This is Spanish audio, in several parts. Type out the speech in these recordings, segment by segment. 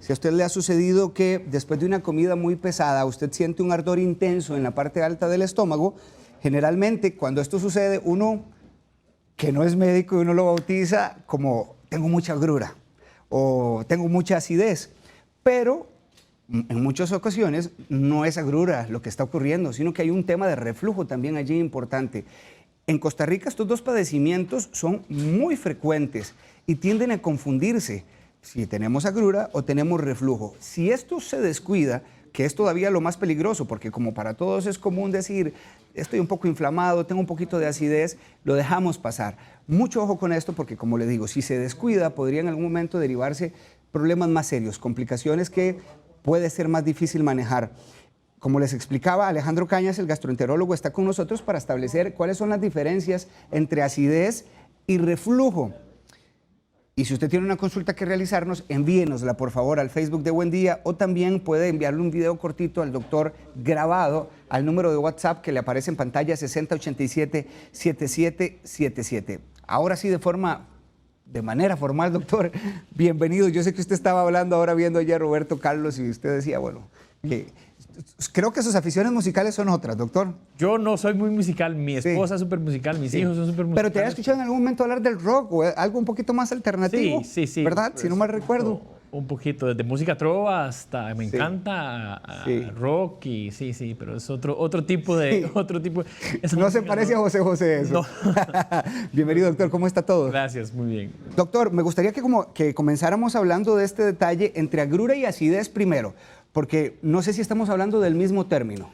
Si a usted le ha sucedido que después de una comida muy pesada usted siente un ardor intenso en la parte alta del estómago, generalmente cuando esto sucede uno que no es médico y uno lo bautiza como tengo mucha agrura o tengo mucha acidez, pero en muchas ocasiones no es agrura lo que está ocurriendo, sino que hay un tema de reflujo también allí importante. En Costa Rica estos dos padecimientos son muy frecuentes y tienden a confundirse si tenemos agrura o tenemos reflujo. Si esto se descuida, que es todavía lo más peligroso, porque como para todos es común decir, estoy un poco inflamado, tengo un poquito de acidez, lo dejamos pasar. Mucho ojo con esto, porque como le digo, si se descuida, podría en algún momento derivarse problemas más serios, complicaciones que puede ser más difícil manejar. Como les explicaba, Alejandro Cañas, el gastroenterólogo, está con nosotros para establecer cuáles son las diferencias entre acidez y reflujo. Y si usted tiene una consulta que realizarnos, envíenosla por favor al Facebook de Buen Día o también puede enviarle un video cortito al doctor grabado al número de WhatsApp que le aparece en pantalla 6087-7777. Ahora sí, de manera formal, doctor, bienvenido. Yo sé que usted estaba hablando ahora viendo ya a Roberto Carlos y usted decía, bueno, que creo que sus aficiones musicales son otras, doctor. Yo no soy muy musical, mi esposa es súper musical, mis hijos son súper musicales. Pero te había escuchado en algún momento hablar del rock o algo un poquito más alternativo. Sí. ¿Verdad? Pues, si no mal recuerdo. Un poquito, desde música trova hasta, me encanta rock y pero es otro tipo de... No se parece a José José eso. No. Bienvenido, doctor, ¿cómo está todo? Gracias, muy bien. Doctor, me gustaría que comenzáramos hablando de este detalle entre agrura y acidez primero, porque no sé si estamos hablando del mismo término.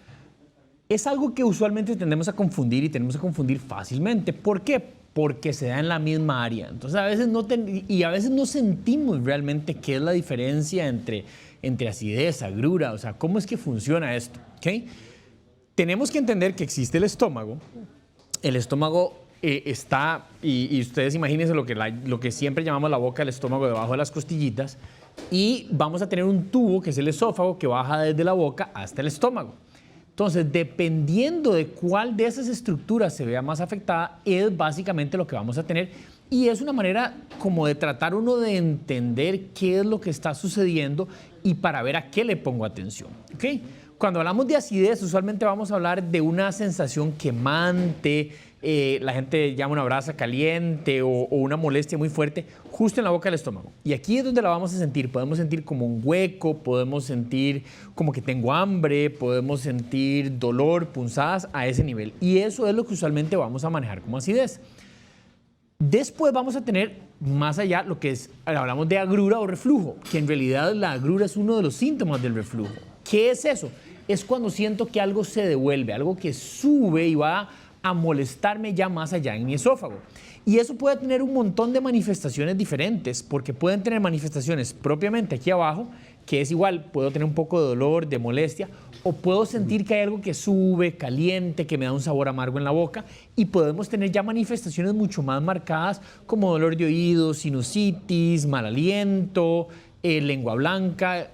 Es algo que usualmente tendemos a confundir y tenemos a confundir fácilmente. ¿Por qué? Porque se da en la misma área. Entonces a veces no sentimos realmente qué es la diferencia entre acidez, agrura, o sea, cómo es que funciona esto, ¿ok? Tenemos que entender que existe el estómago. El estómago está, y ustedes imagínense lo que siempre llamamos la boca del estómago debajo de las costillitas, y vamos a tener un tubo que es el esófago que baja desde la boca hasta el estómago. Entonces, dependiendo de cuál de esas estructuras se vea más afectada, es básicamente lo que vamos a tener. Y es una manera como de tratar uno de entender qué es lo que está sucediendo y para ver a qué le pongo atención, ¿ok? Cuando hablamos de acidez, usualmente vamos a hablar de una sensación quemante, la gente llama una brasa caliente o una molestia muy fuerte justo en la boca del estómago. Y aquí es donde la vamos a sentir. Podemos sentir como un hueco, podemos sentir como que tengo hambre, podemos sentir dolor, punzadas a ese nivel. Y eso es lo que usualmente vamos a manejar como acidez. Después vamos a tener más allá lo que es, hablamos de agrura o reflujo, que en realidad la agrura es uno de los síntomas del reflujo. ¿Qué es eso? Es cuando siento que algo se devuelve, algo que sube y va a molestarme ya más allá en mi esófago. Y eso puede tener un montón de manifestaciones diferentes, porque pueden tener manifestaciones propiamente aquí abajo, que es igual, puedo tener un poco de dolor, de molestia, o puedo sentir que hay algo que sube, caliente, que me da un sabor amargo en la boca, y podemos tener ya manifestaciones mucho más marcadas, como dolor de oídos, sinusitis, mal aliento, lengua blanca,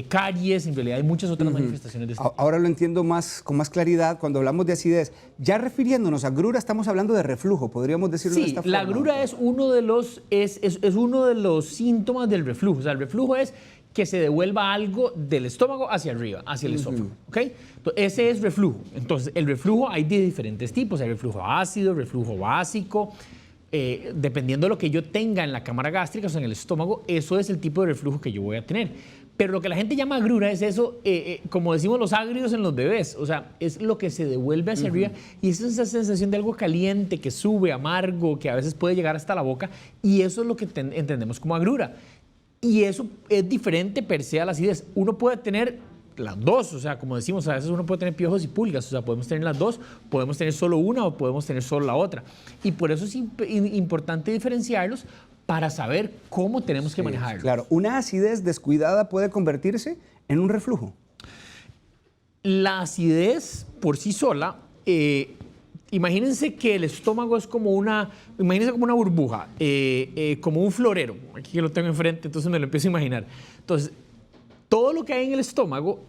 caries, en realidad hay muchas otras manifestaciones de este tipo. Ahora lo entiendo con más claridad cuando hablamos de acidez. Ya refiriéndonos a agrura, estamos hablando de reflujo, podríamos decirlo de esta forma. Sí, la agrura es uno de los síntomas del reflujo. O sea, el reflujo es que se devuelva algo del estómago hacia arriba, hacia el esófago, ¿ok? Entonces, ese es reflujo. Entonces, el reflujo hay de diferentes tipos. Hay reflujo ácido, reflujo básico. Dependiendo de lo que yo tenga en la cámara gástrica, o sea, en el estómago, eso es el tipo de reflujo que yo voy a tener. Pero lo que la gente llama agrura es eso, como decimos los agrios en los bebés, o sea, es lo que se devuelve hacia arriba y es esa sensación de algo caliente que sube, amargo, que a veces puede llegar hasta la boca y eso es lo que entendemos como agrura. Y eso es diferente per se a la acidez. Uno puede tener las dos, o sea, como decimos, a veces uno puede tener piojos y pulgas, o sea, podemos tener las dos, podemos tener solo una o podemos tener solo la otra. Y por eso es importante diferenciarlos para saber cómo tenemos que manejarlo. Claro, una acidez descuidada puede convertirse en un reflujo. La acidez por sí sola, imagínense que el estómago es como imagínense como una burbuja, como un florero. Aquí que lo tengo enfrente, entonces me lo empiezo a imaginar. Entonces, todo lo que hay en el estómago,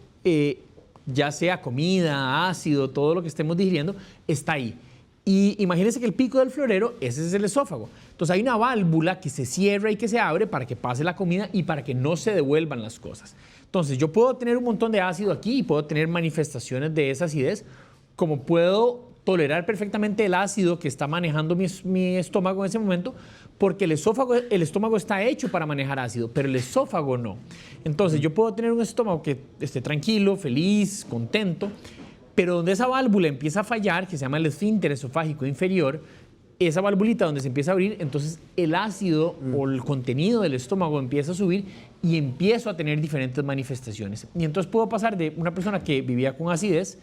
ya sea comida, ácido, todo lo que estemos digiriendo, está ahí. Y imagínense que el pico del florero, ese es el esófago. Entonces hay una válvula que se cierra y que se abre para que pase la comida y para que no se devuelvan las cosas. Entonces yo puedo tener un montón de ácido aquí y puedo tener manifestaciones de esa acidez, como puedo tolerar perfectamente el ácido que está manejando mi estómago en ese momento, porque el estómago está hecho para manejar ácido, pero el esófago no. Entonces yo puedo tener un estómago que esté tranquilo, feliz, contento, pero donde esa válvula empieza a fallar, que se llama el esfínter esofágico inferior, esa valvulita donde se empieza a abrir, entonces el ácido o el contenido del estómago empieza a subir y empiezo a tener diferentes manifestaciones. Y entonces puedo pasar de una persona que vivía con acidez,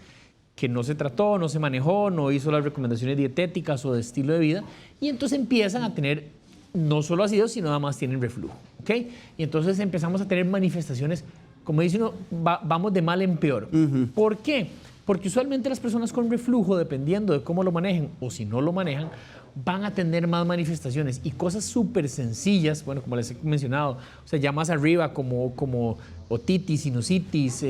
que no se trató, no se manejó, no hizo las recomendaciones dietéticas o de estilo de vida, y entonces empiezan a tener no solo acidez, sino además tienen reflujo, ¿ok? Y entonces empezamos a tener manifestaciones, como dice uno, vamos de mal en peor. ¿Por qué? Porque usualmente las personas con reflujo, dependiendo de cómo lo manejen o si no lo manejan, van a tener más manifestaciones y cosas súper sencillas, bueno, como les he mencionado, o sea, ya más arriba como otitis, sinusitis,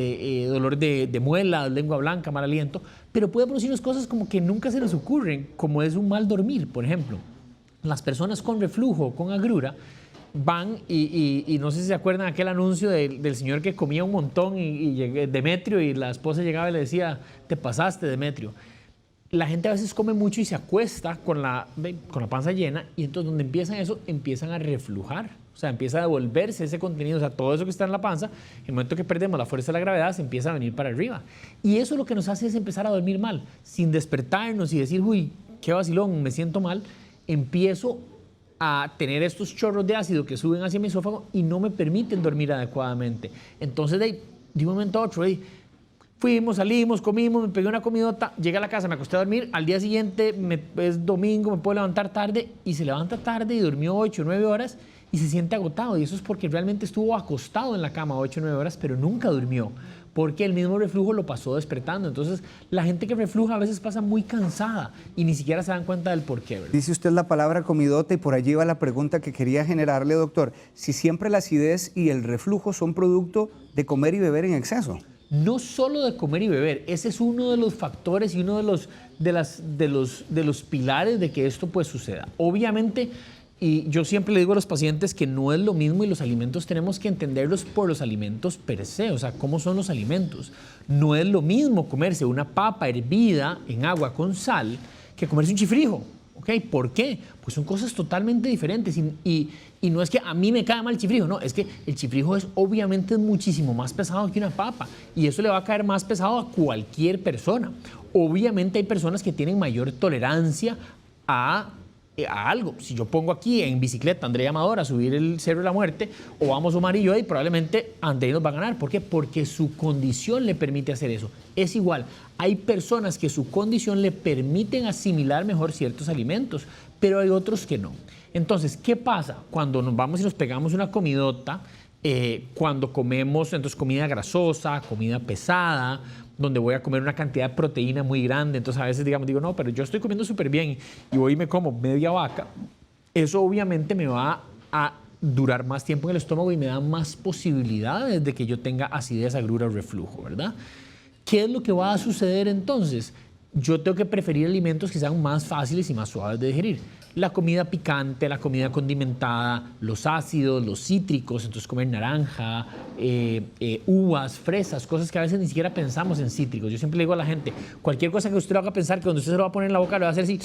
dolor de muela, lengua blanca, mal aliento, pero puede producirnos cosas como que nunca se nos ocurren, como es un mal dormir, por ejemplo. Las personas con reflujo, con agrura, van y no sé si se acuerdan aquel anuncio del señor que comía un montón y Demetrio, y la esposa llegaba y le decía, te pasaste, Demetrio. La gente a veces come mucho y se acuesta con la panza llena, y entonces donde empiezan eso, empiezan a reflujar. O sea, empieza a devolverse ese contenido, o sea, todo eso que está en la panza, en el momento que perdemos la fuerza de la gravedad, se empieza a venir para arriba. Y eso lo que nos hace es empezar a dormir mal, sin despertarnos y decir, uy, qué vacilón, me siento mal. Empiezo a tener estos chorros de ácido que suben hacia mi esófago y no me permiten dormir adecuadamente. Entonces, de un momento a otro, fuimos, salimos, comimos, me pegué una comidota, llegué a la casa, me acosté a dormir, al día siguiente es domingo, me puedo levantar tarde, y se levanta tarde y durmió 8 o 9 horas y se siente agotado, y eso es porque realmente estuvo acostado en la cama 8 o 9 horas, pero nunca durmió, porque el mismo reflujo lo pasó despertando. Entonces la gente que refluja a veces pasa muy cansada y ni siquiera se dan cuenta del por qué, ¿verdad? Dice usted la palabra comidota y por allí va la pregunta que quería generarle, doctor. Si siempre la acidez y el reflujo son producto de comer y beber en exceso. No solo de comer y beber, ese es uno de los factores y uno de los pilares de que esto pues suceda. Obviamente, y yo siempre le digo a los pacientes que no es lo mismo, y los alimentos tenemos que entenderlos por los alimentos per se, o sea, cómo son los alimentos. No es lo mismo comerse una papa hervida en agua con sal que comerse un chifrijo. ¿Ok? ¿Por qué? Pues son cosas totalmente diferentes y no es que a mí me cae mal el chifrijo, no, es que el chifrijo es obviamente muchísimo más pesado que una papa, y eso le va a caer más pesado a cualquier persona. Obviamente hay personas que tienen mayor tolerancia a algo. Si yo pongo aquí en bicicleta a Andrea Amador a subir el Cerro de la Muerte, o vamos Omar y yo, y probablemente Andrea nos va a ganar. ¿Por qué? Porque su condición le permite hacer eso. Es igual, hay personas que su condición le permiten asimilar mejor ciertos alimentos, pero hay otros que no. Entonces, ¿qué pasa? Cuando nos vamos y nos pegamos una comidota, cuando comemos entonces comida grasosa, comida pesada, donde voy a comer una cantidad de proteína muy grande, entonces a veces digo, no, pero yo estoy comiendo súper bien y voy y me como media vaca, eso obviamente me va a durar más tiempo en el estómago y me da más posibilidades de que yo tenga acidez, agrura o reflujo, ¿verdad? ¿Qué es lo que va a suceder entonces? Yo tengo que preferir alimentos que sean más fáciles y más suaves de digerir. La comida picante, la comida condimentada, los ácidos, los cítricos, entonces comer naranja, uvas, fresas, cosas que a veces ni siquiera pensamos en cítricos. Yo siempre le digo a la gente, cualquier cosa que usted lo haga pensar que cuando usted se lo va a poner en la boca le va a hacer así,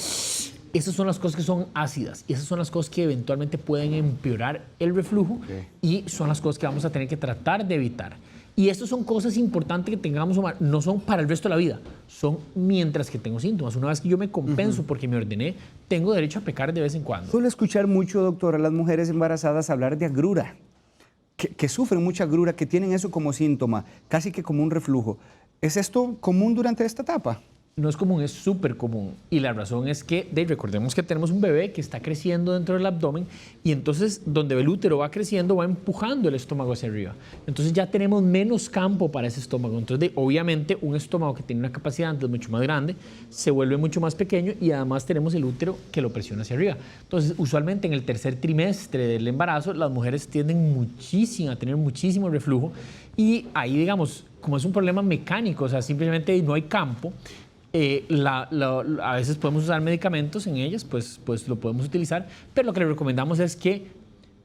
esas son las cosas que son ácidas y esas son las cosas que eventualmente pueden empeorar el reflujo, y son las cosas que vamos a tener que tratar de evitar. Y estas son cosas importantes que tengamos, Omar, no son para el resto de la vida, son mientras que tengo síntomas. Una vez que yo me compenso porque me ordené, tengo derecho a pecar de vez en cuando. Suelo escuchar mucho, doctor, a las mujeres embarazadas hablar de agrura, que sufren mucha agrura, que tienen eso como síntoma, casi que como un reflujo. ¿Es esto común durante esta etapa? No es común, es súper común. Y la razón es que, recordemos que tenemos un bebé que está creciendo dentro del abdomen, y entonces donde el útero va creciendo va empujando el estómago hacia arriba. Entonces ya tenemos menos campo para ese estómago. Entonces obviamente un estómago que tiene una capacidad antes mucho más grande se vuelve mucho más pequeño, y además tenemos el útero que lo presiona hacia arriba. Entonces usualmente en el tercer trimestre del embarazo las mujeres tienden a tener muchísimo reflujo, y ahí digamos, como es un problema mecánico, o sea, simplemente no hay campo, A veces podemos usar medicamentos en ellas, pues lo podemos utilizar, pero lo que le recomendamos es que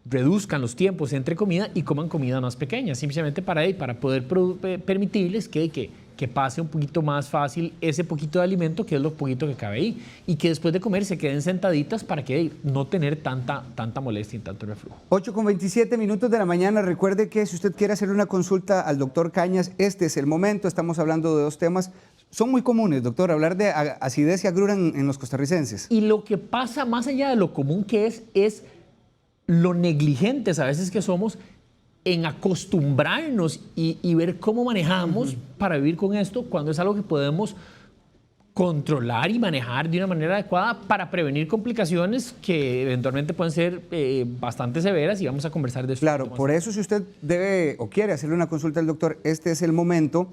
reduzcan los tiempos entre comida y coman comida más pequeña, simplemente para poder permitirles que pase un poquito más fácil ese poquito de alimento, que es lo poquito que cabe ahí, y que después de comer se queden sentaditas para que no tener tanta molestia y tanto reflujo. 8:27 minutos de la mañana. Recuerde que si usted quiere hacer una consulta al doctor Cañas, este es el momento. Estamos hablando de dos temas. Son muy comunes, doctor, hablar de acidez y agrura en los costarricenses. Y lo que pasa, más allá de lo común que es lo negligentes a veces que somos en acostumbrarnos y ver cómo manejamos para vivir con esto, cuando es algo que podemos controlar y manejar de una manera adecuada para prevenir complicaciones que eventualmente pueden ser bastante severas, y vamos a conversar de eso. Claro, por eso si usted debe o quiere hacerle una consulta al doctor, este es el momento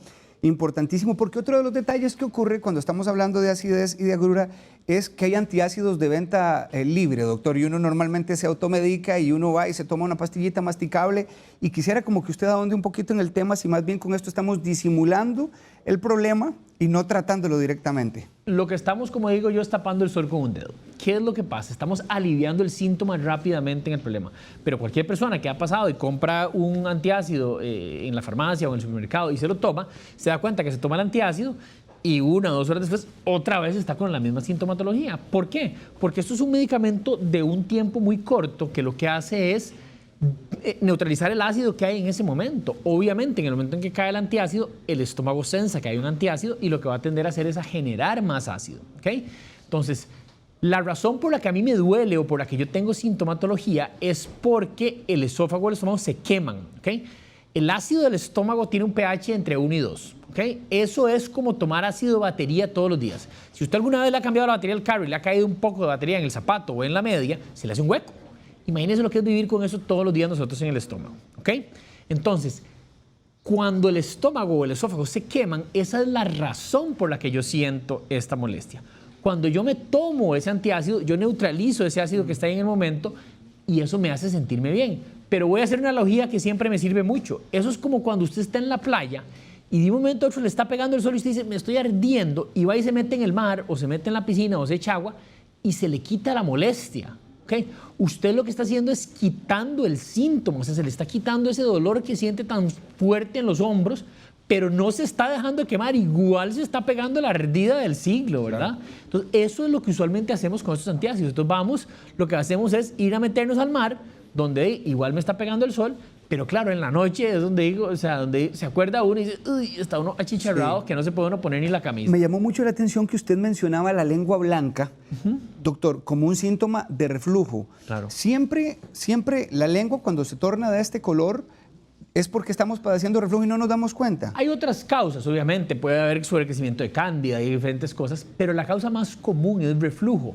importantísimo, porque otro de los detalles que ocurre cuando estamos hablando de acidez y de agrura es que hay antiácidos de venta libre, doctor, y uno normalmente se automedica y uno va y se toma una pastillita masticable, y quisiera como que usted ahonde un poquito en el tema, si más bien con esto estamos disimulando el problema y no tratándolo directamente. Lo que estamos, como digo yo, es tapando el sol con un dedo. ¿Qué es lo que pasa? Estamos aliviando el síntoma rápidamente en el problema. Pero cualquier persona que ha pasado y compra un antiácido en la farmacia o en el supermercado y se lo toma, se da cuenta que se toma el antiácido y 1 o 2 horas después otra vez está con la misma sintomatología. ¿Por qué? Porque esto es un medicamento de un tiempo muy corto que lo que hace es neutralizar el ácido que hay en ese momento. Obviamente, en el momento en que cae el antiácido, el estómago sensa que hay un antiácido y lo que va a tender a hacer es a generar más ácido. ¿Okay? Entonces, la razón por la que a mí me duele o por la que yo tengo sintomatología es porque el esófago y el estómago se queman. ¿Okay? El ácido del estómago tiene un pH entre 1 y 2. ¿Okay? Eso es como tomar ácido de batería todos los días. Si usted alguna vez le ha cambiado la batería del carro y le ha caído un poco de batería en el zapato o en la media, se le hace un hueco. Imagínense lo que es vivir con eso todos los días nosotros en el estómago. ¿Okay? Entonces, cuando el estómago o el esófago se queman, esa es la razón por la que yo siento esta molestia. Cuando yo me tomo ese antiácido, yo neutralizo ese ácido que está ahí en el momento y eso me hace sentirme bien. Pero voy a hacer una analogía que siempre me sirve mucho. Eso es como cuando usted está en la playa y de un momento a otro le está pegando el sol y usted dice, me estoy ardiendo, y va y se mete en el mar o se mete en la piscina o se echa agua y se le quita la molestia. ¿Okay? Usted lo que está haciendo es quitando el síntoma, o sea, se le está quitando ese dolor que siente tan fuerte en los hombros, pero no se está dejando de quemar, igual se está pegando la ardida del siglo, ¿verdad? Claro. Entonces, eso es lo que usualmente hacemos con estos antiácidos. Entonces, vamos, lo que hacemos es ir a meternos al mar, donde igual me está pegando el sol, pero claro, en la noche es donde digo, o sea, donde se acuerda uno y dice, uy, está uno achicharrado, sí, que no se puede uno poner ni la camisa. Me llamó mucho la atención que usted mencionaba la lengua blanca, doctor, como un síntoma de reflujo. Claro. Siempre la lengua cuando se torna de este color es porque estamos padeciendo reflujo y no nos damos cuenta. Hay otras causas, obviamente, puede haber sobrecrecimiento de cándida y diferentes cosas, pero la causa más común es reflujo.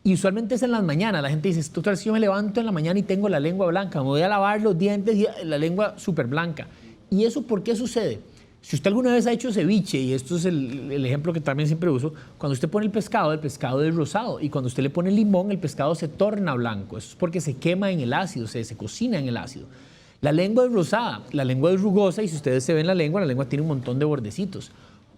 Y usualmente es en las mañanas. La gente dice, doctor, si yo me levanto en la mañana y tengo la lengua blanca, me voy a lavar los dientes y la lengua súper blanca. ¿Y eso por qué sucede? Si usted alguna vez ha hecho ceviche, y esto es el ejemplo que también siempre uso, cuando usted pone el pescado es rosado. Y cuando usted le pone limón, el pescado se torna blanco. Eso es porque se quema en el ácido, se cocina en el ácido. La lengua es rosada, la lengua es rugosa, y si ustedes se ven la lengua tiene un montón de bordecitos.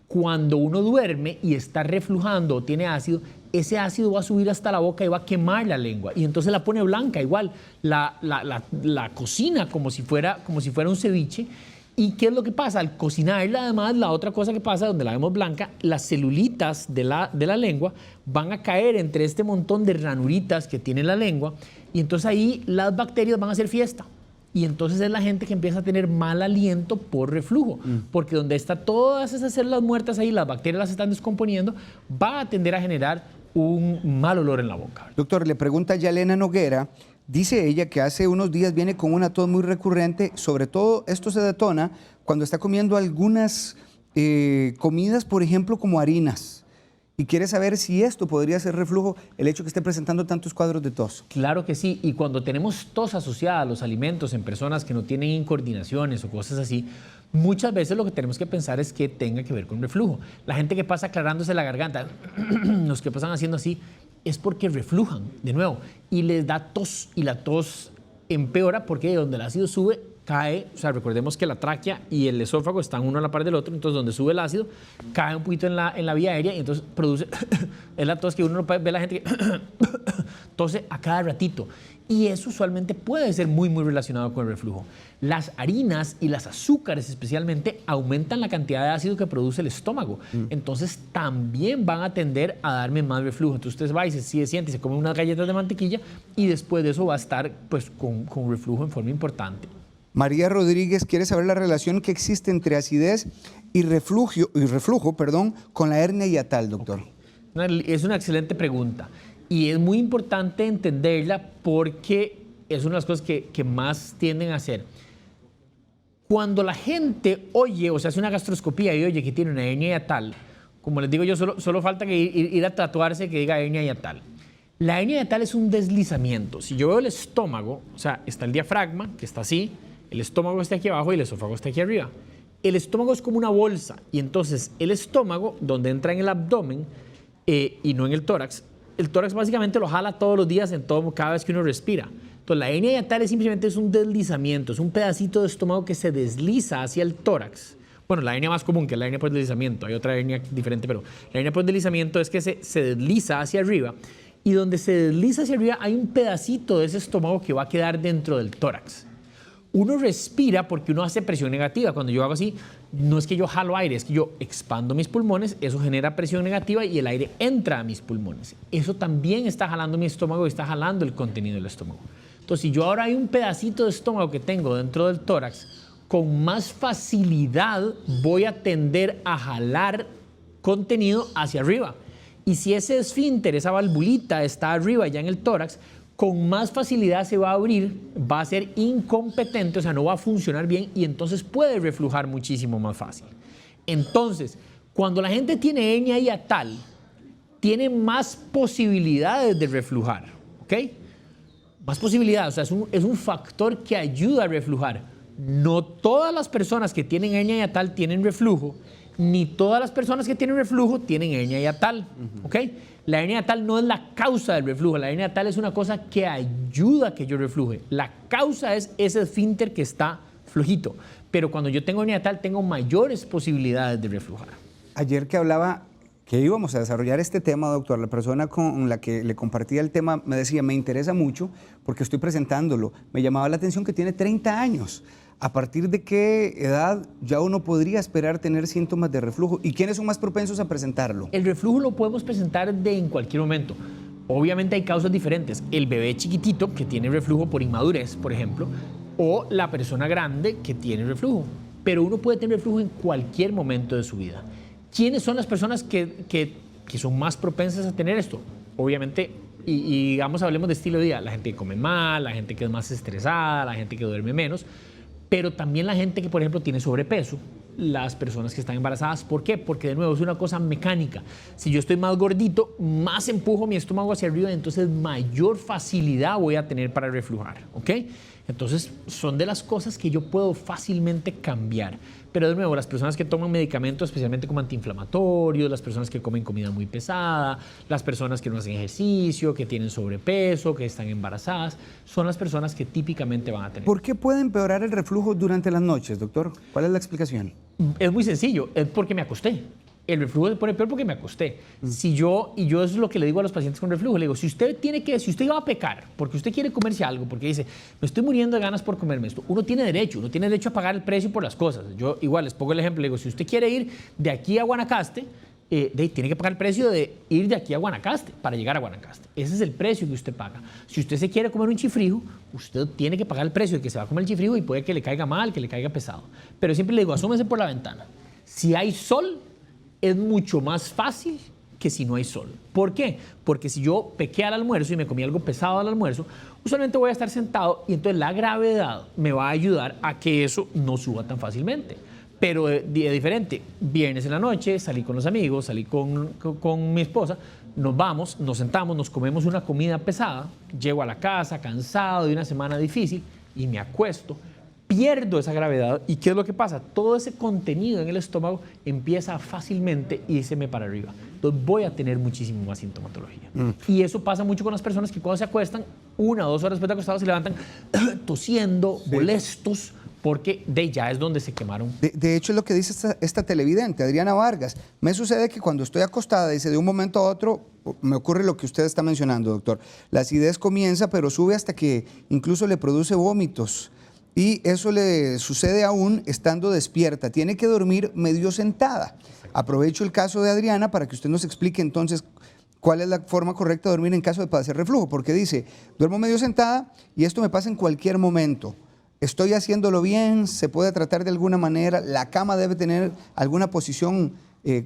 Cuando uno duerme y está reflujando o tiene ácido, ese ácido va a subir hasta la boca y va a quemar la lengua. Y entonces la pone blanca, igual. La cocina como si fuera un ceviche. ¿Y qué es lo que pasa? Al cocinarla, además, la otra cosa que pasa, donde la vemos blanca, las celulitas de la lengua van a caer entre este montón de ranuritas que tiene la lengua. Y entonces ahí las bacterias van a hacer fiesta. Y entonces es la gente que empieza a tener mal aliento por reflujo, porque donde están todas esas células muertas ahí, las bacterias las están descomponiendo, va a tender a generar un mal olor en la boca. Doctor, le pregunta Yalena Noguera, dice ella que hace unos días viene con una tos muy recurrente, sobre todo esto se detona cuando está comiendo algunas comidas, por ejemplo, como harinas. Y quiere saber si esto podría ser reflujo, el hecho que esté presentando tantos cuadros de tos. Claro que sí, y cuando tenemos tos asociada a los alimentos en personas que no tienen incoordinaciones o cosas así, muchas veces lo que tenemos que pensar es que tenga que ver con reflujo. La gente que pasa aclarándose la garganta, los que pasan haciendo así, es porque reflujan, de nuevo, y les da tos, y la tos empeora porque donde el ácido sube, cae, o sea, recordemos que la tráquea y el esófago están uno a la par del otro, entonces donde sube el ácido, cae un poquito en la vía aérea y entonces produce, es la tos que uno ve a la gente que tose a cada ratito. Y eso usualmente puede ser muy, muy relacionado con el reflujo. Las harinas y las azúcares especialmente aumentan la cantidad de ácido que produce el estómago. Entonces también van a tender a darme más reflujo. Entonces usted va y se siente y se come unas galletas de mantequilla y después de eso va a estar pues, con reflujo en forma importante. María Rodríguez quiere saber la relación que existe entre acidez y reflujo, con la hernia hiatal, doctor. Es una excelente pregunta. Y es muy importante entenderla porque es una de las cosas que más tienden a hacer. Cuando la gente oye o se hace una gastroscopía y oye que tiene una hernia hiatal, como les digo yo, solo falta que ir a tatuarse que diga hernia hiatal. La hernia hiatal es un deslizamiento. Si yo veo el estómago, o sea, está el diafragma, que está así, el estómago está aquí abajo y el esófago está aquí arriba. El estómago es como una bolsa y entonces el estómago, donde entra en el abdomen y no en el tórax básicamente lo jala todos los días cada vez que uno respira. Entonces la hernia hiatal simplemente es un deslizamiento, es un pedacito de estómago que se desliza hacia el tórax. Bueno, la hernia más común que es la hernia por deslizamiento, hay otra hernia diferente, pero la hernia por deslizamiento es que se desliza hacia arriba y donde se desliza hacia arriba hay un pedacito de ese estómago que va a quedar dentro del tórax. Uno respira porque uno hace presión negativa. Cuando yo hago así, no es que yo jalo aire, es que yo expando mis pulmones, eso genera presión negativa y el aire entra a mis pulmones. Eso también está jalando mi estómago y está jalando el contenido del estómago. Entonces, si yo ahora hay un pedacito de estómago que tengo dentro del tórax, con más facilidad voy a tender a jalar contenido hacia arriba. Y si ese esfínter, esa valvulita está arriba ya en el tórax, con más facilidad se va a abrir, va a ser incompetente, o sea, no va a funcionar bien y entonces puede reflujar muchísimo más fácil. Entonces, cuando la gente tiene hernia hiatal, tiene más posibilidades de reflujar, ¿ok? Más posibilidades, o sea, es un factor que ayuda a reflujar. No todas las personas que tienen hernia hiatal tienen reflujo, ni todas las personas que tienen reflujo tienen hernia hiatal, ¿ok? La hernia hiatal no es la causa del reflujo, la hernia hiatal es una cosa que ayuda a que yo refluje. La causa es ese esfínter que está flojito, pero cuando yo tengo hernia hiatal tengo mayores posibilidades de reflujar. Ayer que hablaba que íbamos a desarrollar este tema, doctor, la persona con la que le compartía el tema me decía, me interesa mucho porque estoy presentándolo. Me llamaba la atención que tiene 30 años. ¿A partir de qué edad ya uno podría esperar tener síntomas de reflujo? ¿Y quiénes son más propensos a presentarlo? El reflujo lo podemos presentar en cualquier momento. Obviamente hay causas diferentes. El bebé chiquitito que tiene reflujo por inmadurez, por ejemplo, o la persona grande que tiene reflujo. Pero uno puede tener reflujo en cualquier momento de su vida. ¿Quiénes son las personas que son más propensas a tener esto? Obviamente, y digamos, hablemos de estilo de vida. La gente que come mal, la gente que es más estresada, la gente que duerme menos. Pero también la gente que, por ejemplo, tiene sobrepeso, las personas que están embarazadas. ¿Por qué? Porque, de nuevo, es una cosa mecánica. Si yo estoy más gordito, más empujo mi estómago hacia arriba, entonces mayor facilidad voy a tener para reflujar, ¿ok? Entonces, son de las cosas que yo puedo fácilmente cambiar. Pero, de nuevo, las personas que toman medicamentos, especialmente como antiinflamatorios, las personas que comen comida muy pesada, las personas que no hacen ejercicio, que tienen sobrepeso, que están embarazadas, son las personas que típicamente van a tener. ¿Por qué puede empeorar el reflujo durante las noches, doctor? ¿Cuál es la explicación? Es muy sencillo, es porque me acosté. El reflujo se pone peor porque me acosté. Y yo eso es lo que le digo a los pacientes con reflujo. Le digo, si usted va a pecar, porque usted quiere comerse algo, porque dice, me estoy muriendo de ganas por comerme esto, uno tiene derecho a pagar el precio por las cosas. Yo igual les pongo el ejemplo, le digo, si usted quiere ir de aquí a Guanacaste, tiene que pagar el precio de ir de aquí a Guanacaste para llegar a Guanacaste. Ese es el precio que usted paga. Si usted se quiere comer un chifrijo, usted tiene que pagar el precio de que se va a comer el chifrijo y puede que le caiga mal, que le caiga pesado. Pero siempre le digo, asómese por la ventana. Si hay sol, es mucho más fácil que si no hay sol. ¿Por qué? Porque si yo pequé al almuerzo y me comí algo pesado al almuerzo, usualmente voy a estar sentado y entonces la gravedad me va a ayudar a que eso no suba tan fácilmente. Pero es diferente. Viernes en la noche, salí con los amigos, salí con mi esposa, nos vamos, nos sentamos, nos comemos una comida pesada, llego a la casa cansado de una semana difícil y me acuesto, pierdo esa gravedad y ¿qué es lo que pasa? Todo ese contenido en el estómago empieza fácilmente y se me para arriba. Entonces voy a tener muchísimo más sintomatología. Y eso pasa mucho con las personas que cuando se acuestan, 1 o 2 horas después de acostados se levantan tosiendo, molestos, porque ya es donde se quemaron. De hecho, es lo que dice esta televidente, Adriana Vargas. Me sucede que cuando estoy acostada, dice, de un momento a otro, me ocurre lo que usted está mencionando, doctor. La acidez comienza, pero sube hasta que incluso le produce vómitos. Y eso le sucede aún estando despierta. Tiene que dormir medio sentada. Aprovecho el caso de Adriana para que usted nos explique entonces cuál es la forma correcta de dormir en caso de padecer reflujo. Porque dice, duermo medio sentada y esto me pasa en cualquier momento. ¿Estoy haciéndolo bien? ¿Se puede tratar de alguna manera? ¿La cama debe tener alguna posición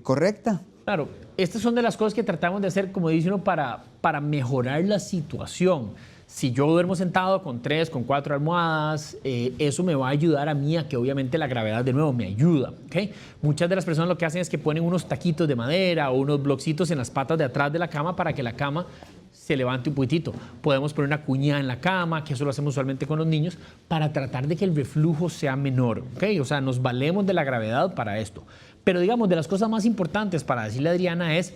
correcta? Claro, estas son de las cosas que tratamos de hacer, como dice uno, para mejorar la situación. Si yo duermo sentado con 3, con 4 almohadas, eso me va a ayudar a mí a que obviamente la gravedad de nuevo me ayuda. ¿Okay? Muchas de las personas lo que hacen es que ponen unos taquitos de madera o unos blocitos en las patas de atrás de la cama para que la cama se levante un poquitito. Podemos poner una cuña en la cama, que eso lo hacemos usualmente con los niños, para tratar de que el reflujo sea menor. ¿Okay? O sea, nos valemos de la gravedad para esto. Pero digamos, de las cosas más importantes para decirle a Adriana es,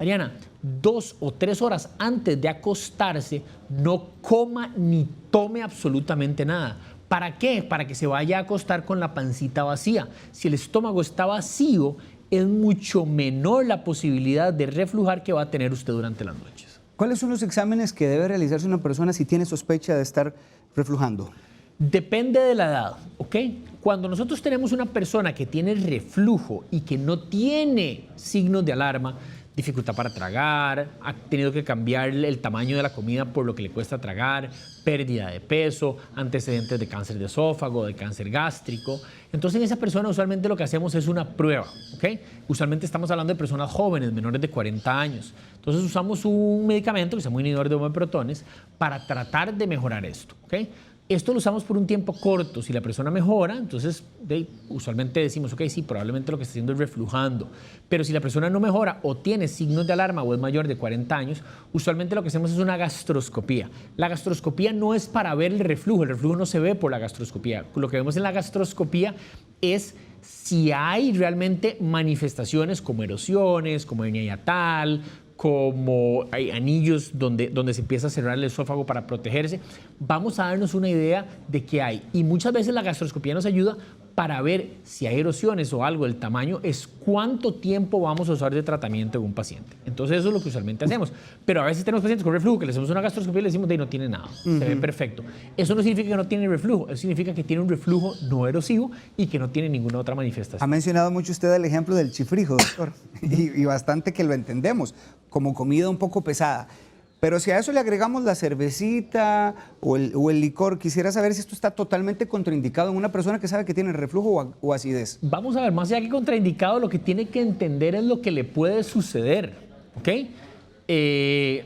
Adriana, 2 o 3 horas antes de acostarse, no coma ni tome absolutamente nada. ¿Para qué? Para que se vaya a acostar con la pancita vacía. Si el estómago está vacío, es mucho menor la posibilidad de reflujar que va a tener usted durante las noches. ¿Cuáles son los exámenes que debe realizarse una persona si tiene sospecha de estar reflujando? Depende de la edad, ¿ok? Cuando nosotros tenemos una persona que tiene reflujo y que no tiene signos de alarma, dificultad para tragar, ha tenido que cambiar el tamaño de la comida por lo que le cuesta tragar, pérdida de peso, antecedentes de cáncer de esófago, de cáncer gástrico. Entonces en esa persona usualmente lo que hacemos es una prueba, ¿ok? Usualmente estamos hablando de personas jóvenes, menores de 40 años. Entonces usamos un medicamento que se llama inhibidor de homeoprotones para tratar de mejorar esto, ¿ok? Esto lo usamos por un tiempo corto. Si la persona mejora, entonces usualmente decimos, ok, sí, probablemente lo que está haciendo es reflujando. Pero si la persona no mejora o tiene signos de alarma o es mayor de 40 años, usualmente lo que hacemos es una gastroscopía. La gastroscopía no es para ver el reflujo no se ve por la gastroscopía. Lo que vemos en la gastroscopía es si hay realmente manifestaciones como erosiones, como hernia hiatal, como hay anillos donde se empieza a cerrar el esófago para protegerse. Vamos a darnos una idea de qué hay. Y muchas veces la gastroscopía nos ayuda para ver si hay erosiones o algo del tamaño, es cuánto tiempo vamos a usar de tratamiento en un paciente. Entonces eso es lo que usualmente hacemos. Pero a veces tenemos pacientes con reflujo que le hacemos una gastroscopía y le decimos, no tiene nada, se ve perfecto. Eso no significa que no tiene reflujo, eso significa que tiene un reflujo no erosivo y que no tiene ninguna otra manifestación. Ha mencionado mucho usted el ejemplo del chifrijo, doctor, y bastante que lo entendemos, como comida un poco pesada. Pero si a eso le agregamos la cervecita o el licor, quisiera saber si esto está totalmente contraindicado en una persona que sabe que tiene reflujo o acidez. Vamos a ver, más allá que contraindicado, lo que tiene que entender es lo que le puede suceder, ¿ok?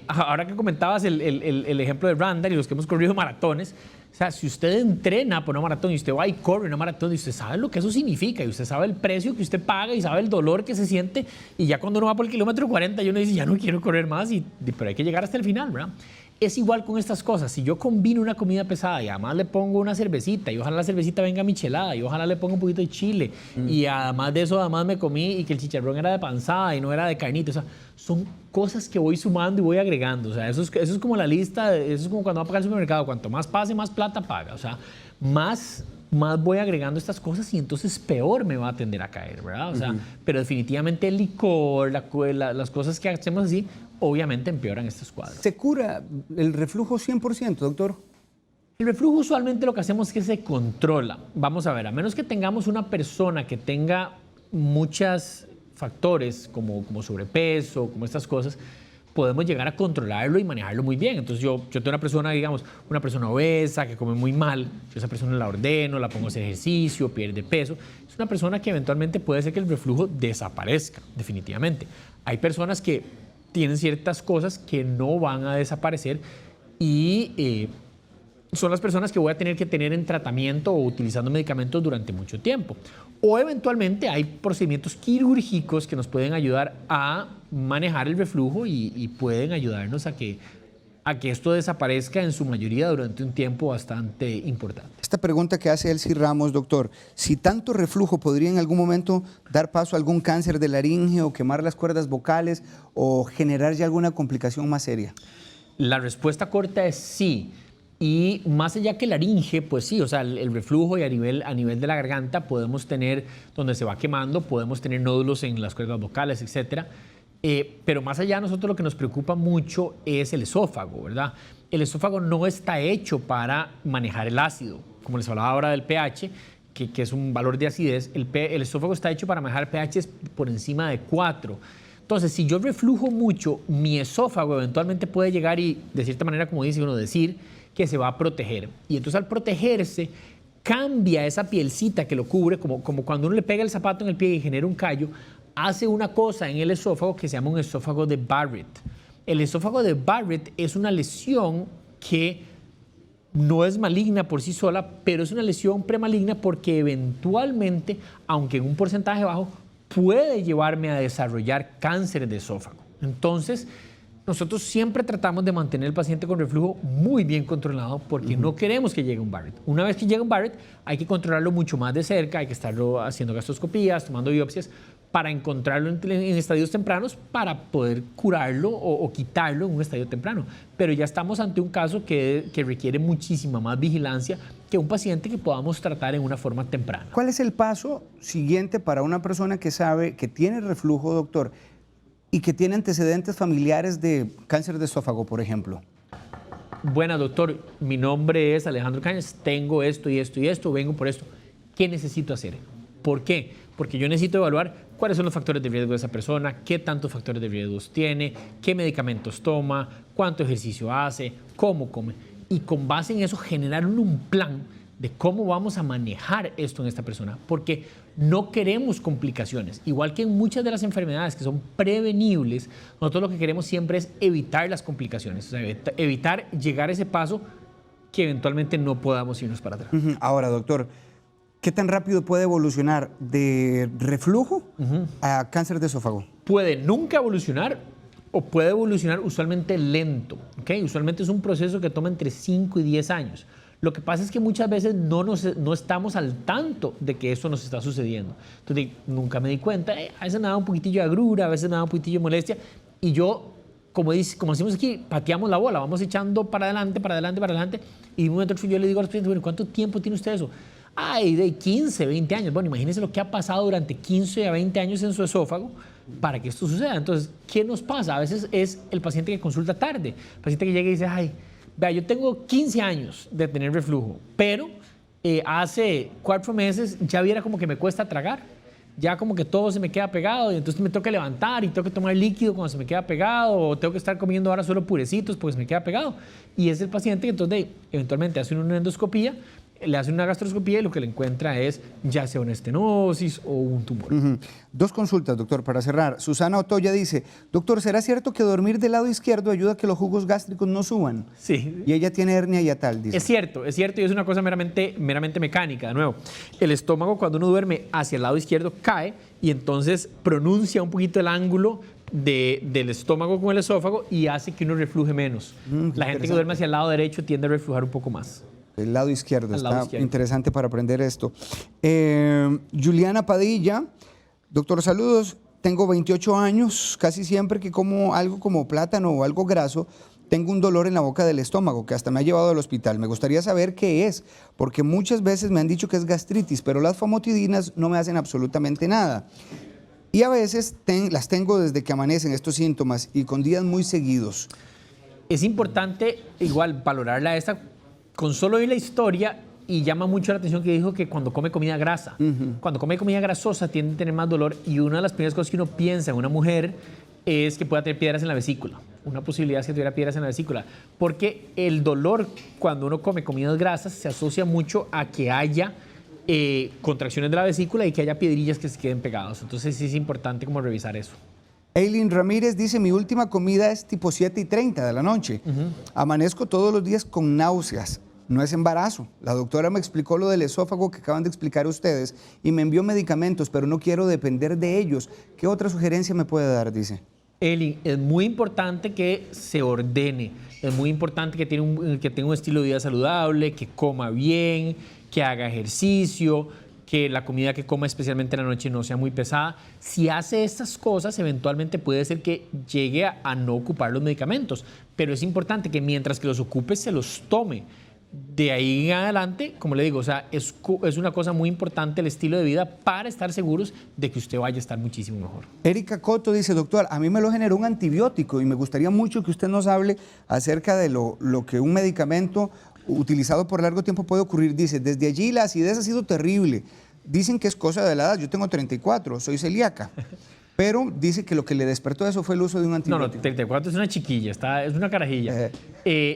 Ahora que comentabas el ejemplo de Randall y los que hemos corrido maratones, o sea, si usted entrena por una maratón y usted va y corre una maratón y usted sabe lo que eso significa y usted sabe el precio que usted paga y sabe el dolor que se siente y ya cuando uno va por el kilómetro 40 y uno dice, ya no quiero correr más, pero hay que llegar hasta el final, ¿verdad? Es igual con estas cosas. Si yo combino una comida pesada y además le pongo una cervecita y ojalá la cervecita venga michelada y ojalá le ponga un poquito de chile y además de eso además me comí y que el chicharrón era de panzada y no era de carnita, o sea, son cosas que voy sumando y voy agregando. O sea, eso es como la lista, eso es como cuando va a pagar el supermercado, cuanto más pase, más plata paga. O sea, más voy agregando estas cosas y entonces peor me va a tender a caer, ¿verdad? O sea, pero definitivamente el licor, las cosas que hacemos así, obviamente empeoran estos cuadros. ¿Se cura el reflujo 100%, doctor? El reflujo usualmente lo que hacemos es que se controla. Vamos a ver, a menos que tengamos una persona que tenga muchos factores como sobrepeso, como estas cosas, podemos llegar a controlarlo y manejarlo muy bien. Entonces yo tengo una persona, digamos, una persona obesa que come muy mal, yo a esa persona la ordeno, la pongo a hacer ejercicio, pierde peso. Es una persona que eventualmente puede ser que el reflujo desaparezca, definitivamente. Hay personas que tienen ciertas cosas que no van a desaparecer y son las personas que voy a tener que tener en tratamiento o utilizando medicamentos durante mucho tiempo. O eventualmente hay procedimientos quirúrgicos que nos pueden ayudar a manejar el reflujo y pueden ayudarnos a que esto desaparezca en su mayoría durante un tiempo bastante importante. Esta pregunta que hace Elsie Ramos, doctor, si tanto reflujo podría en algún momento dar paso a algún cáncer de laringe o quemar las cuerdas vocales o generar ya alguna complicación más seria. La respuesta corta es sí. Y más allá que laringe, pues sí, o sea, el reflujo y a nivel de la garganta podemos tener, donde se va quemando, podemos tener nódulos en las cuerdas vocales, etcétera. Pero más allá, a nosotros lo que nos preocupa mucho es el esófago, ¿verdad? El esófago no está hecho para manejar el ácido. Como les hablaba ahora del pH, que es un valor de acidez, el esófago está hecho para manejar pHs por encima de 4. Entonces, si yo reflujo mucho, mi esófago eventualmente puede llegar y, de cierta manera, como dice uno, decir que se va a proteger. Y entonces, al protegerse, cambia esa pielcita que lo cubre, como cuando uno le pega el zapato en el pie y genera un callo, hace una cosa en el esófago que se llama un esófago de Barrett. El esófago de Barrett es una lesión que no es maligna por sí sola, pero es una lesión premaligna porque eventualmente, aunque en un porcentaje bajo, puede llevarme a desarrollar cáncer de esófago. Entonces, nosotros siempre tratamos de mantener al paciente con reflujo muy bien controlado porque no queremos que llegue un Barrett. Una vez que llega un Barrett, hay que controlarlo mucho más de cerca, hay que estarlo haciendo gastroscopías, tomando biopsias, para encontrarlo en estadios tempranos para poder curarlo o quitarlo en un estadio temprano. Pero ya estamos ante un caso que requiere muchísima más vigilancia que un paciente que podamos tratar en una forma temprana. ¿Cuál es el paso siguiente para una persona que sabe que tiene reflujo, doctor, y que tiene antecedentes familiares de cáncer de esófago, por ejemplo? Buenas, doctor. Mi nombre es Alejandro Cañas. Tengo esto y esto y esto. Vengo por esto. ¿Qué necesito hacer? ¿Por qué? Porque yo necesito evaluar cuáles son los factores de riesgo de esa persona, qué tantos factores de riesgo tiene, qué medicamentos toma, cuánto ejercicio hace, cómo come. Y con base en eso generar un plan de cómo vamos a manejar esto en esta persona, porque no queremos complicaciones. Igual que en muchas de las enfermedades que son prevenibles, nosotros lo que queremos siempre es evitar las complicaciones, o sea, evitar llegar a ese paso que eventualmente no podamos irnos para atrás. Ahora, doctor, ¿qué tan rápido puede evolucionar de reflujo a cáncer de esófago? Puede nunca evolucionar o puede evolucionar usualmente lento, ¿ok? Usualmente es un proceso que toma entre 5 y 10 años. Lo que pasa es que muchas veces no estamos al tanto de que eso nos está sucediendo. Entonces, nunca me di cuenta, a veces me da un poquitillo de agrura, a veces me da un poquitillo de molestia, y yo, como decimos aquí, pateamos la bola, vamos echando para adelante, para adelante, para adelante, y de un momento a otro yo le digo a los pacientes, bueno, ¿cuánto tiempo tiene usted eso? Ay, de 15, 20 años. Bueno, imagínense lo que ha pasado durante 15 a 20 años en su esófago para que esto suceda. Entonces, ¿qué nos pasa? A veces es el paciente que consulta tarde, el paciente que llega y dice, ay, vea, yo tengo 15 años de tener reflujo, pero hace 4 meses ya viera como que me cuesta tragar, ya como que todo se me queda pegado y entonces me tengo que levantar y tengo que tomar líquido cuando se me queda pegado o tengo que estar comiendo ahora solo purecitos porque se me queda pegado. Y es el paciente que entonces eventualmente hace una endoscopía, le hace una gastroscopía y lo que le encuentra es ya sea una estenosis o un tumor. 2 consultas, doctor, para cerrar. Susana Otoya dice, doctor, ¿será cierto que dormir del lado izquierdo ayuda a que los jugos gástricos no suban? Sí. Y ella tiene hernia hiatal, dice. Es cierto y es una cosa meramente mecánica. De nuevo, el estómago cuando uno duerme hacia el lado izquierdo cae y entonces pronuncia un poquito el ángulo del estómago con el esófago y hace que uno refluje menos. La gente que duerme hacia el lado derecho tiende a reflujar un poco más. El lado izquierdo, Al lado está izquierdo. interesante para aprender esto. Juliana Padilla, doctor, saludos. Tengo 28 años, casi siempre que como algo como plátano o algo graso, tengo un dolor en la boca del estómago que hasta me ha llevado al hospital. Me gustaría saber qué es, porque muchas veces me han dicho que es gastritis, pero las famotidines no me hacen absolutamente nada. Y a veces las tengo desde que amanecen estos síntomas y con días muy seguidos. Es importante igual valorarla esta con solo oír la historia y llama mucho la atención que dijo que cuando come comida grasa, cuando come comida grasosa tiende a tener más dolor y una de las primeras cosas que uno piensa en una mujer es que pueda tener piedras en la vesícula. Una posibilidad es que tuviera piedras en la vesícula, porque el dolor cuando uno come comidas grasas se asocia mucho a que haya contracciones de la vesícula y que haya piedrillas que se queden pegadas. Entonces sí es importante como revisar eso. Eileen Ramírez dice, mi última comida es tipo 7:30 de la noche. Amanezco todos los días con náuseas. No es embarazo. La doctora me explicó lo del esófago que acaban de explicar ustedes y me envió medicamentos, pero no quiero depender de ellos. ¿Qué otra sugerencia me puede dar? Dice. Eileen, es muy importante que se ordene. Es muy importante que tenga un estilo de vida saludable, que coma bien, que haga ejercicio, que la comida que coma especialmente en la noche no sea muy pesada. Si hace estas cosas, eventualmente puede ser que llegue a no ocupar los medicamentos, pero es importante que mientras que los ocupe, se los tome. de ahí en adelante, como le digo, o sea, es una cosa muy importante el estilo de vida para estar seguros de que usted vaya a estar muchísimo mejor. Erika Coto dice, doctor, a mí me lo generó un antibiótico y me gustaría mucho que usted nos hable acerca de lo que un medicamento utilizado por largo tiempo puede ocurrir. Dice, desde allí la acidez ha sido terrible. Dicen que es cosa de la edad. Yo tengo 34, soy celíaca. Pero dice que lo que le despertó eso fue el uso de un antibiótico. No, 34 es una chiquilla, es una carajilla.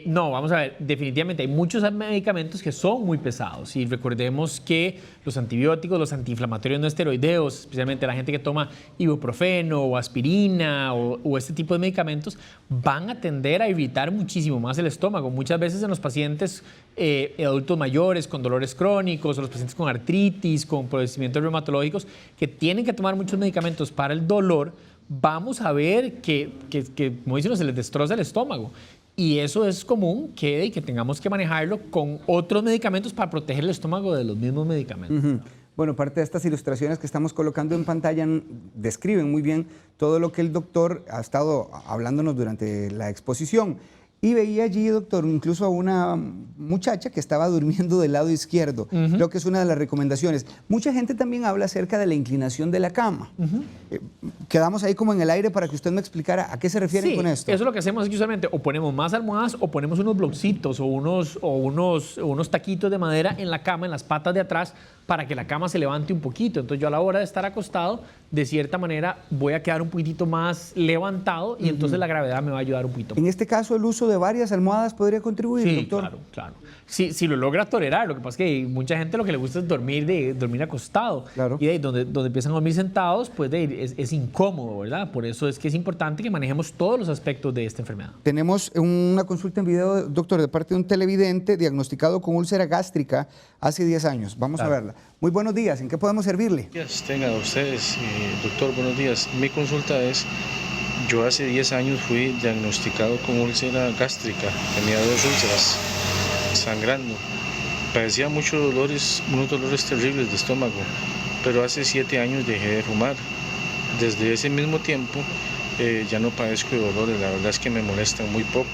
No, vamos a ver, definitivamente hay muchos medicamentos que son muy pesados y recordemos que los antibióticos, los antiinflamatorios no esteroideos, especialmente la gente que toma ibuprofeno o aspirina o este tipo de medicamentos, van a tender a irritar muchísimo más el estómago. Muchas veces en los pacientes adultos mayores con dolores crónicos o los pacientes con artritis, con padecimientos reumatológicos que tienen que tomar muchos medicamentos para el dolor, vamos a ver que como dicen, se les destroza el estómago. Y eso es común que tengamos que manejarlo con otros medicamentos para proteger el estómago de los mismos medicamentos. Bueno, parte de estas ilustraciones que estamos colocando en pantalla describen muy bien todo lo que el doctor ha estado hablándonos durante la exposición. Y veía allí, doctor, incluso a una muchacha que estaba durmiendo del lado izquierdo. Creo que es una de las recomendaciones. Mucha gente también habla acerca de la inclinación de la cama. Quedamos ahí como en el aire para que usted me explicara a qué se refieren con esto. Eso es lo que hacemos aquí usualmente. O ponemos más almohadas o ponemos unos blocitos o unos taquitos de madera en la cama, en las patas de atrás, para que la cama se levante un poquito. Entonces yo a la hora de estar acostado, de cierta manera voy a quedar un poquitito más levantado y entonces la gravedad me va a ayudar un poquito más. En este caso, el uso de varias almohadas podría contribuir, doctor. Sí, claro. Si lo logra tolerar, lo que pasa es que mucha gente lo que le gusta es dormir acostado. Claro. Y de ahí donde empiezan a dormir sentados, pues es incómodo, ¿verdad? Por eso es que es importante que manejemos todos los aspectos de esta enfermedad. Tenemos una consulta en video, doctor, de parte de un televidente diagnosticado con úlcera gástrica hace 10 años. Vamos a verla. Muy buenos días. ¿En qué podemos servirle? Buenos días, tengan ustedes, doctor, buenos días. Mi consulta es, yo hace 10 años fui diagnosticado con úlcera gástrica, tenía 2 úlceras sangrando, padecía unos dolores terribles de estómago, pero hace 7 años dejé de fumar. Desde ese mismo tiempo ya no padezco de dolores, la verdad es que me molestan muy poco.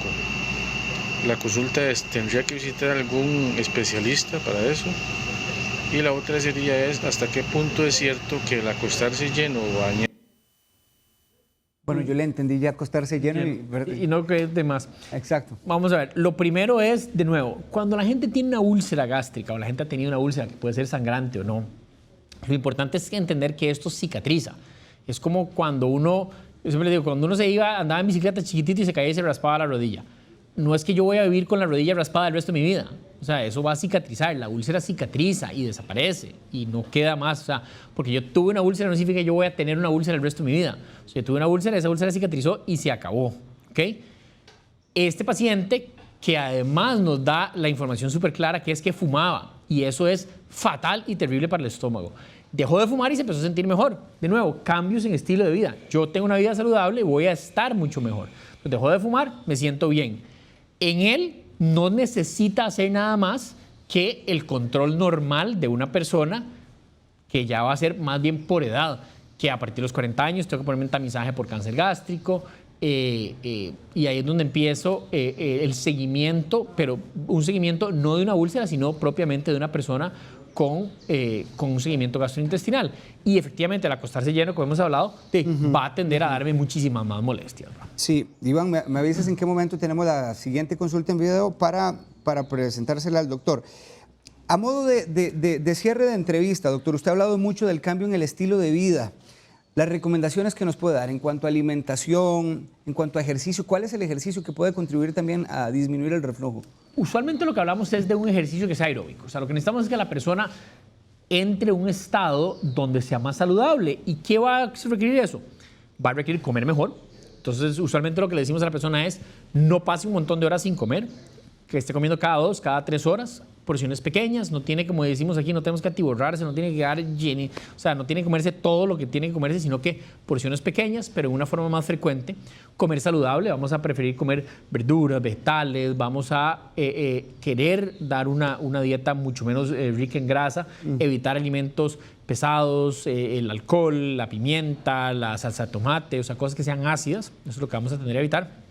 La consulta es, ¿tendría que visitar algún especialista para eso? Y la otra sería hasta qué punto es cierto que el acostarse lleno o bañado. Bueno, yo le entendí ya acostarse lleno y no que es de más. Exacto. Vamos a ver, lo primero es, de nuevo, cuando la gente tiene una úlcera gástrica o la gente ha tenido una úlcera que puede ser sangrante o no, lo importante es entender que esto cicatriza. Es como cuando yo siempre digo, cuando uno andaba en bicicleta chiquitito y se caía y se raspaba la rodilla. No es que yo voy a vivir con la rodilla raspada el resto de mi vida. O sea, eso va a cicatrizar. La úlcera cicatriza y desaparece y no queda más. O sea, porque yo tuve una úlcera no significa que yo voy a tener una úlcera el resto de mi vida. O sea, yo tuve una úlcera, esa úlcera cicatrizó y se acabó. ¿Ok? Este paciente que además nos da la información súper clara que es que fumaba y eso es fatal y terrible para el estómago. Dejó de fumar y se empezó a sentir mejor. De nuevo, cambios en estilo de vida. Yo tengo una vida saludable y voy a estar mucho mejor. Dejó de fumar, me siento bien. En él no necesita hacer nada más que el control normal de una persona que ya va a ser más bien por edad, que a partir de los 40 años tengo que ponerme un tamizaje por cáncer gástrico y ahí es donde empiezo el seguimiento, pero un seguimiento no de una úlcera, sino propiamente de una persona con un seguimiento gastrointestinal. Y efectivamente, al acostarse lleno, como hemos hablado, va a tender a darme muchísimas más molestias, ¿verdad? Sí, Iván, me avisas en qué momento tenemos la siguiente consulta en video para presentársela al doctor. A modo de cierre de entrevista, doctor, usted ha hablado mucho del cambio en el estilo de vida. Las recomendaciones que nos puede dar en cuanto a alimentación, en cuanto a ejercicio, ¿cuál es el ejercicio que puede contribuir también a disminuir el reflujo? Usualmente lo que hablamos es de un ejercicio que sea aeróbico. O sea, lo que necesitamos es que la persona entre en un estado donde sea más saludable. ¿Y qué va a requerir eso? Va a requerir comer mejor. Entonces, usualmente lo que le decimos a la persona es no pase un montón de horas sin comer, que esté comiendo cada 2, cada 3 horas, porciones pequeñas, no tiene, como decimos aquí, no tenemos que atiborrarse, no tiene que quedar lleno, o sea, no tiene que comerse todo lo que tiene que comerse, sino que porciones pequeñas, pero de una forma más frecuente. Comer saludable, vamos a preferir comer verduras, vegetales, vamos a querer dar una dieta mucho menos rica en grasa, evitar alimentos pesados, el alcohol, la pimienta, la salsa de tomate, o sea, cosas que sean ácidas, eso es lo que vamos a tener que evitar.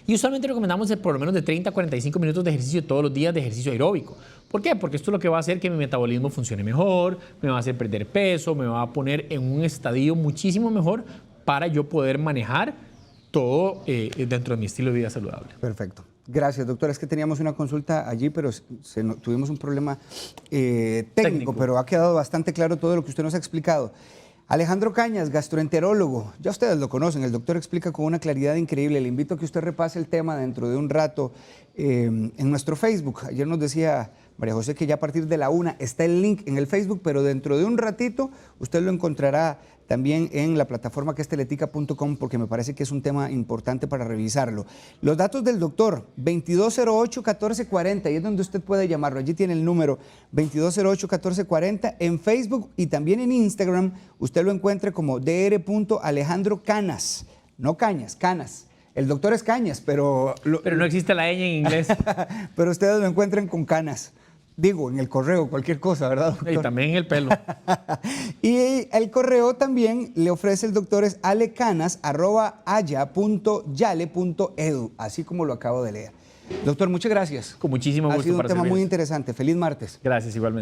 Y usualmente recomendamos por lo menos de 30 a 45 minutos de ejercicio todos los días de ejercicio aeróbico. ¿Por qué? Porque esto es lo que va a hacer que mi metabolismo funcione mejor, me va a hacer perder peso, me va a poner en un estadio muchísimo mejor para yo poder manejar todo dentro de mi estilo de vida saludable. Perfecto. Gracias, doctor. Es que teníamos una consulta allí, pero tuvimos un problema técnico, pero ha quedado bastante claro todo lo que usted nos ha explicado. Alejandro Cañas, gastroenterólogo. Ya ustedes lo conocen, el doctor explica con una claridad increíble. Le invito a que usted repase el tema dentro de un rato en nuestro Facebook. Ayer nos decía María José que ya a partir de la 1 está el link en el Facebook, pero dentro de un ratito usted lo encontrará también en la plataforma que es teletica.com, porque me parece que es un tema importante para revisarlo. Los datos del doctor, 2208-1440, y es donde usted puede llamarlo. Allí tiene el número 2208-1440 en Facebook y también en Instagram. Usted lo encuentre como dr.alejandrocanas, no Cañas, Canas. El doctor es Cañas, pero no existe la ñ en inglés. pero ustedes lo encuentran con Canas. Digo, en el correo, cualquier cosa, ¿verdad, doctor? Y también en el pelo. Y el correo también le ofrece el doctor es alecanas@aya.yale.edu, así como lo acabo de leer. Doctor, muchas gracias. Con muchísimo gusto. Ha sido un tema muy interesante. Feliz martes. Gracias, igualmente.